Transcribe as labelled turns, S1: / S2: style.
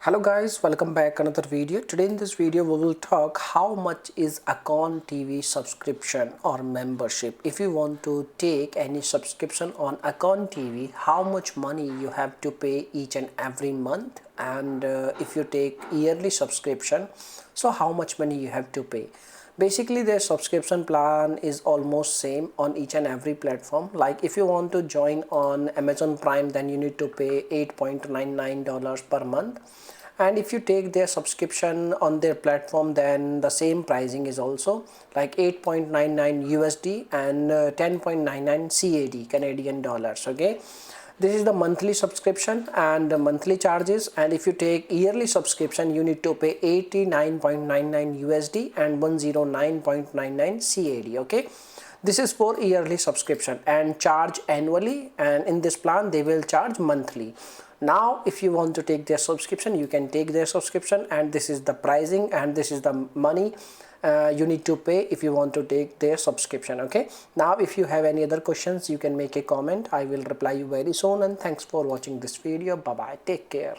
S1: Hello guys, welcome back another video. Today in this video we will talk how much is Acorn TV subscription or membership. If you want to take any subscription on Acorn TV, how much money you have to pay each and every month, and if you take yearly subscription, so how much money you have to pay. Basically their subscription plan is almost same on each and every platform. Like if you want to join on Amazon Prime, then you need to pay $8.99 per month, and if you take their subscription on their platform, then the same pricing is also like 8.99 USD and 10.99 CAD Canadian dollars. Okay, this is the monthly subscription and the monthly charges, and if you take yearly subscription you need to pay 89.99 USD and 109.99 CAD. Okay, this is for yearly subscription and charge annually, and in this plan they will charge monthly. Now if you want to take their subscription, you can take their subscription, and this is the pricing and this is the money you need to pay if you want to take their subscription. Okay, now if you have any other questions, you can make a comment. I will reply you very soon, and thanks for watching this video. Bye bye, take care.